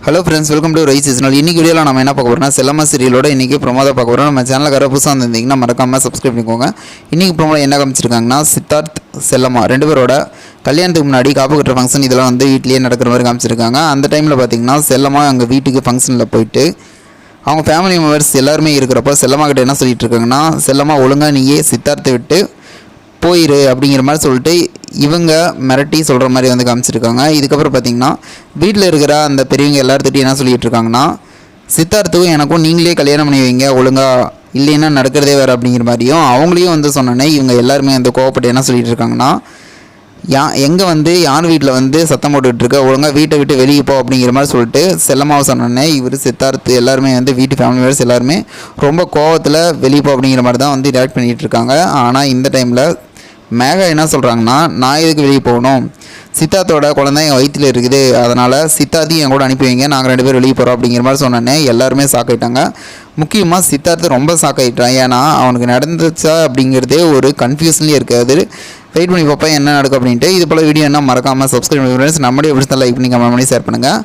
Hello friends, welcome to rice seasonal. இன்றைக்கி வீடியோவில் நம்ம என்ன பார்க்க போகிறோம்னா, செல்லம்மா சீரியலோட இன்றைக்கி ப்ரோமோ தான் பார்க்க போகிறோம். நம்ம சேனலுக்கு யாராவது புதுசாக வந்திருந்தீங்கன்னா மறக்காமல் சப்ஸ்கிரைப் பண்ணிக்கோங்க. இன்றைக்கி ப்ரோமோவில் என்ன காமிச்சிருக்காங்கன்னா, சித்தார்த் செல்லம்மா ரெண்டு பேரோட கல்யாணத்துக்கு முன்னாடி காப்பு கட்டுற ஃபங்க்ஷன் இதெல்லாம் வந்து வீட்லேயே நடக்கிற மாதிரி காமிச்சிருக்காங்க. அந்த டைமில் பார்த்திங்கன்னா செல்லம்மா அங்கே வீட்டுக்கு ஃபங்க்ஷனில் போயிட்டு அவங்க ஃபேமிலி மெம்பர்ஸ் எல்லாருமே இருக்கிறப்போ செல்லம்மா கிட்ட என்ன சொல்லிட்டு இருக்காங்கன்னா, செல்லம்மா ஒழுங்காக நீயே சித்தார்த்தை விட்டு போயிரு அப்படிங்கிற மாதிரி சொல்லிட்டு இவங்க மிரட்டி சொல்கிற மாதிரி வந்து காமிச்சிருக்காங்க. இதுக்கப்புறம் பார்த்திங்கன்னா வீட்டில் இருக்கிற அந்த பெரியவங்க எல்லாத்துட்டையும் என்ன சொல்லிகிட்டு இருக்காங்கன்னா, சித்தார்த்துக்கும் எனக்கும் நீங்களே கல்யாணம் பண்ணி வைங்க ஒழுங்காக, இல்லைன்னா நடக்கிறதே வேறு அப்படிங்கிற மாதிரியும் அவங்களையும் வந்து சொன்னோன்னே இவங்க எல்லாருமே வந்து கோவப்பட்டு என்ன சொல்லிகிட்டு இருக்காங்கன்னா, எங்கே வந்து யார் வீட்டில் வந்து சத்தம் போட்டுட்ருக்க, ஒழுங்காக வீட்டை விட்டு வெளியே போ அப்படிங்கிற மாதிரி சொல்லிட்டு செல்லம்மாவை சொன்னோன்னே இவர் சித்தார்த்து எல்லாருமே வந்து வீட்டு ஃபேமிலி மெம்பர்ஸ் எல்லாருமே ரொம்ப கோவத்தில் வெளியே போ அப்படிங்கிற மாதிரி தான் வந்து ரியாக்ட் பண்ணிகிட்டு இருக்காங்க. ஆனால் இந்த டைமில் மேகா என்ன சொல்கிறாங்கன்னா, நான் எதுக்கு வெளியே போகணும், சித்தார்த்தோட குழந்தை என் வயிற்றில் இருக்குது, அதனால் சித்தார்த்தையும் என் கூட அனுப்பி வைங்க, நாங்கள் ரெண்டு பேரும் வெளியே போகிறோம் அப்படிங்கிற மாதிரி சொன்னோன்னே எல்லாருமே ஷாக்காயிட்டாங்க. முக்கியமாக சித்தார்த்து ரொம்ப ஷாக்காயிட்டான். ஏன்னா அவனுக்கு நடந்துச்சா அப்படிங்கிறதே ஒரு கன்ஃபியூஷன்லேயே இருக்காது. வெயிட் பண்ணி பார்ப்பேன் என்ன நடக்கும் அப்படின்ட்டு. இது போல் வீடியோ என்ன மறக்காமல் சப்ஸ்கிரைப் பண்ணி ஃப்ரெண்ட்ஸ். நம்மளே எப்படி லைக் பண்ணி கமெண்ட் பண்ணி ஷேர் பண்ணுங்கள்.